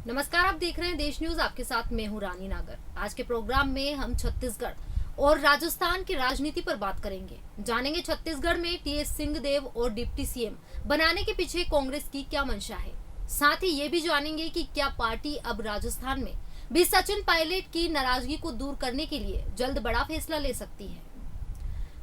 नमस्कार, आप देख रहे हैं देश न्यूज। आपके साथ मैं हूं रानी नागर। आज के प्रोग्राम में हम छत्तीसगढ़ और राजस्थान की राजनीति पर बात करेंगे। जानेंगे छत्तीसगढ़ में टीएस सिंहदेव और डिप्टी सीएम बनाने के पीछे कांग्रेस की क्या मंशा है। साथ ही ये भी जानेंगे कि क्या पार्टी अब राजस्थान में भी सचिन पायलट की नाराजगी को दूर करने के लिए जल्द बड़ा फैसला ले सकती है।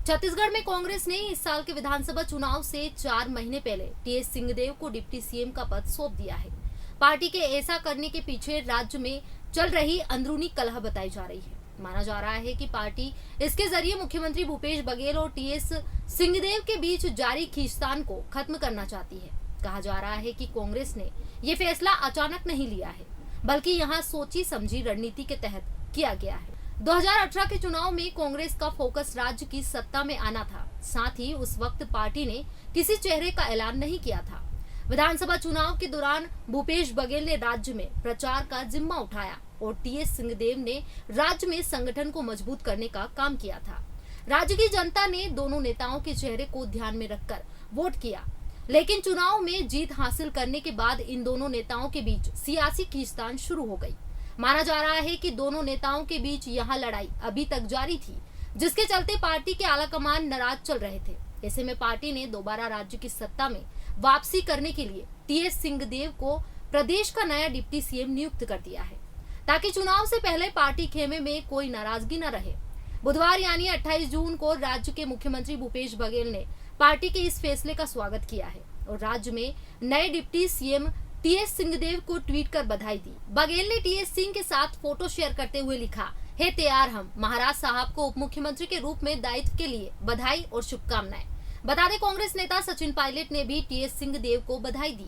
छत्तीसगढ़ में कांग्रेस ने इस साल के विधानसभा चुनाव से 4 महीने पहले टीएस सिंहदेव को डिप्टी सीएम का पद सौंप दिया है। पार्टी के ऐसा करने के पीछे राज्य में चल रही अंदरूनी कलह बताई जा रही है। माना जा रहा है कि पार्टी इसके जरिए मुख्यमंत्री भूपेश बघेल और टीएस सिंहदेव के बीच जारी खींचतान को खत्म करना चाहती है। कहा जा रहा है कि कांग्रेस ने ये फैसला अचानक नहीं लिया है, बल्कि यहाँ सोची समझी रणनीति के तहत किया गया है। 2018 के चुनाव में कांग्रेस का फोकस राज्य की सत्ता में आना था। साथ ही उस वक्त पार्टी ने किसी चेहरे का ऐलान नहीं किया था। विधानसभा चुनाव के दौरान भूपेश बघेल ने राज्य में प्रचार का जिम्मा उठाया और टीएस सिंहदेव ने राज्य में संगठन को मजबूत करने का काम किया था। राज्य की जनता ने दोनों नेताओं के चेहरे को ध्यान में रखकर वोट किया, लेकिन चुनाव में जीत हासिल करने के बाद इन दोनों नेताओं के बीच सियासी खींचतान शुरू हो गई। माना जा रहा है कि दोनों नेताओं के बीच यहां लड़ाई अभी तक जारी थी, जिसके चलते पार्टी के आलाकमान नाराज चल रहे थे। ऐसे में पार्टी ने दोबारा राज्य की सत्ता में वापसी करने के लिए टीएस सिंहदेव को प्रदेश का नया डिप्टी सीएम नियुक्त कर दिया है, ताकि चुनाव से पहले पार्टी खेमे में कोई नाराजगी न रहे। बुधवार यानी 28 जून को राज्य के मुख्यमंत्री भूपेश बघेल ने पार्टी के इस फैसले का स्वागत किया है और राज्य में नए डिप्टी सीएम टीएस सिंहदेव को ट्वीट कर बधाई दी। बघेल ने टीएस सिंह के साथ फोटो शेयर करते हुए लिखा, हे तैयार हम, महाराज साहब को उप मुख्यमंत्री के रूप में दायित्व के लिए बधाई और शुभकामनाएं। बता दें, कांग्रेस नेता सचिन पायलट ने भी टीएस सिंहदेव को बधाई दी।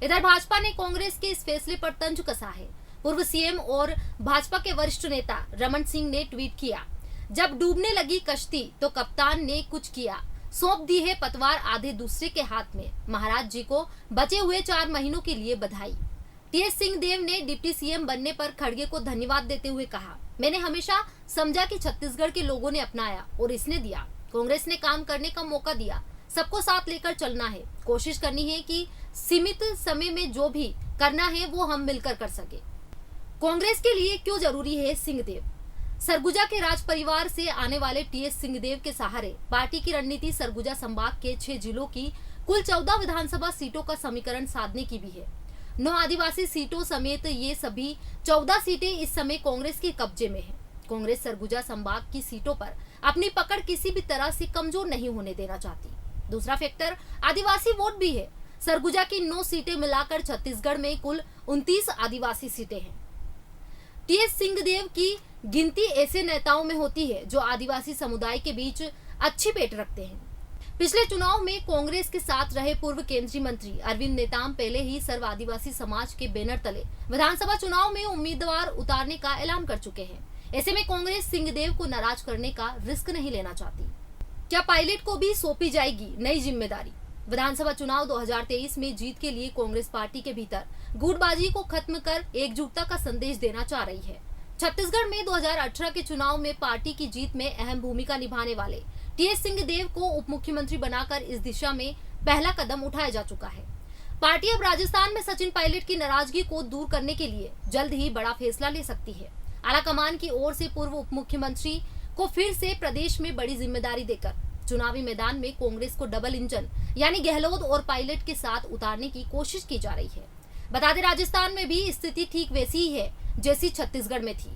इधर भाजपा ने कांग्रेस के इस फैसले पर तंज कसा है। पूर्व सीएम और भाजपा के वरिष्ठ नेता रमन सिंह ने ट्वीट किया, जब डूबने लगी कश्ती तो कप्तान ने कुछ किया, सौंप दी है पतवार आधे दूसरे के हाथ में। महाराज जी को बचे हुए 4 महीनों के लिए बधाई। टीएस सिंहदेव ने डिप्टी सीएम बनने पर खड़गे को धन्यवाद देते हुए कहा, मैंने हमेशा समझा कि छत्तीसगढ़ के लोगों ने अपनाया और इसने दिया। कांग्रेस ने काम करने का मौका दिया, सबको साथ लेकर चलना है। कोशिश करनी है कि सीमित समय में जो भी करना है वो हम मिलकर कर सके। कांग्रेस के लिए क्यों जरूरी है सिंहदेव? सरगुजा के राज परिवार से आने वाले टीएस सिंहदेव के सहारे पार्टी की रणनीति सरगुजा संभाग के 6 जिलों की कुल 14 विधानसभा सीटों का समीकरण साधने की भी है। 9 आदिवासी सीटों समेत ये सभी 14 सीटें इस समय कांग्रेस के कब्जे में है। कांग्रेस सरगुजा संभाग की सीटों पर अपनी पकड़ किसी भी तरह से कमजोर नहीं होने देना चाहती। दूसरा फैक्टर आदिवासी वोट भी है। सरगुजा की 9 सीटें मिलाकर छत्तीसगढ़ में कुल 29 आदिवासी सीटें हैं। टीएस सिंहदेव की गिनती ऐसे नेताओं में होती है जो आदिवासी समुदाय के बीच अच्छी पेट रखते हैं। पिछले चुनाव में कांग्रेस के साथ रहे पूर्व केंद्रीय मंत्री अरविंद नेताम पहले ही सर्व आदिवासी समाज के बैनर तले विधानसभा चुनाव में उम्मीदवार उतारने का ऐलान कर चुके हैं। ऐसे में कांग्रेस सिंहदेव को नाराज करने का रिस्क नहीं लेना चाहती। क्या पायलट को भी सौंपी जाएगी नई जिम्मेदारी? विधानसभा चुनाव 2023 में जीत के लिए कांग्रेस पार्टी के भीतर गुटबाजी को खत्म कर एकजुटता का संदेश देना चाह रही है। छत्तीसगढ़ में 2018 के चुनाव में पार्टी की जीत में अहम भूमिका निभाने वाले टीएस सिंहदेव को उप मुख्यमंत्री बनाकर इस दिशा में पहला कदम उठाया जा चुका है। पार्टी अब राजस्थान में सचिन पायलट की नाराजगी को दूर करने के लिए जल्द ही बड़ा फैसला ले सकती है। आलाकमान की ओर से पूर्व उप मुख्यमंत्री को फिर से प्रदेश में बड़ी जिम्मेदारी देकर चुनावी मैदान में कांग्रेस को डबल इंजन यानी गहलोत और पायलट के साथ उतारने की कोशिश की जा रही है। बता दें, राजस्थान में भी स्थिति ठीक वैसी ही है जैसी छत्तीसगढ़ में थी।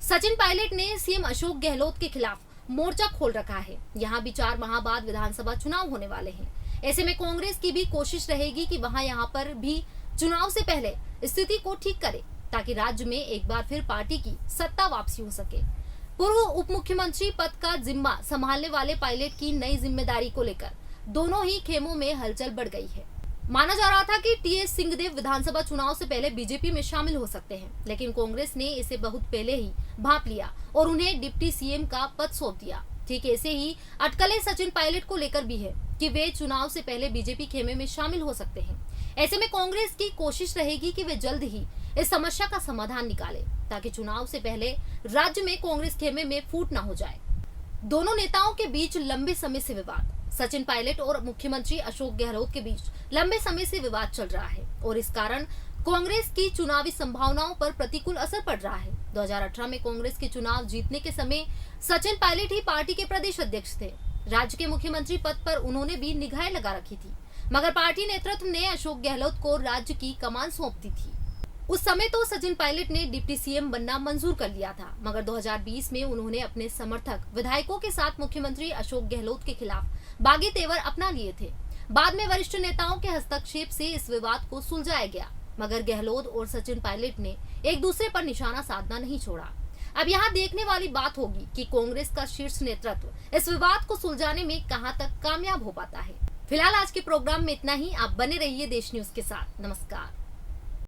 सचिन पायलट ने सीएम अशोक गहलोत के खिलाफ मोर्चा खोल रखा है। यहाँ भी 4 माह बाद विधानसभा चुनाव होने वाले हैं। ऐसे में कांग्रेस की भी कोशिश रहेगी कि वहां यहाँ पर भी चुनाव से पहले स्थिति को ठीक करे, ताकि राज्य में एक बार फिर पार्टी की सत्ता वापसी हो सके। पूर्व उप मुख्यमंत्री पद का जिम्मा संभालने वाले पायलट की नई जिम्मेदारी को लेकर दोनों ही खेमों में हलचल बढ़ गई है। माना जा रहा था कि टीएस सिंहदेव विधानसभा चुनाव से पहले बीजेपी में शामिल हो सकते हैं, लेकिन कांग्रेस ने इसे बहुत पहले ही भांप लिया और उन्हें डिप्टी सीएम का पद सौंप दिया। ठीक ऐसे ही अटकलें सचिन पायलट को लेकर भी है कि वे चुनाव से पहले बीजेपी खेमे में शामिल हो सकते हैं। ऐसे में कांग्रेस की कोशिश रहेगी कि वे जल्द ही इस समस्या का समाधान निकाले, ताकि चुनाव से पहले राज्य में कांग्रेस खेमे में फूट न हो जाए। दोनों नेताओं के बीच लंबे समय से विवाद। सचिन पायलट और मुख्यमंत्री अशोक गहलोत के बीच लंबे समय से विवाद चल रहा है और इस कारण कांग्रेस की चुनावी संभावनाओं पर प्रतिकूल असर पड़ रहा है। 2018 में कांग्रेस के चुनाव जीतने के समय सचिन पायलट ही पार्टी के प्रदेश अध्यक्ष थे। राज्य के मुख्यमंत्री पद पर उन्होंने भी निगाहें लगा रखी थी, मगर पार्टी नेतृत्व ने अशोक गहलोत को राज्य की कमान सौंप दी थी। उस समय तो सचिन पायलट ने डिप्टी सीएम बनना मंजूर कर लिया था, मगर 2020 में उन्होंने अपने समर्थक विधायकों के साथ मुख्यमंत्री अशोक गहलोत के खिलाफ बागी तेवर अपना लिए थे। बाद में वरिष्ठ नेताओं के हस्तक्षेप से इस विवाद को सुलझाया गया, मगर गहलोत और सचिन पायलट ने एक दूसरे पर निशाना साधना नहीं छोड़ा। अब यहाँ देखने वाली बात होगी कि कांग्रेस का शीर्ष नेतृत्व इस विवाद को सुलझाने में कहां तक कामयाब हो पाता है। फिलहाल आज के प्रोग्राम में इतना ही। आप बने रहिए देश न्यूज के साथ। नमस्कार।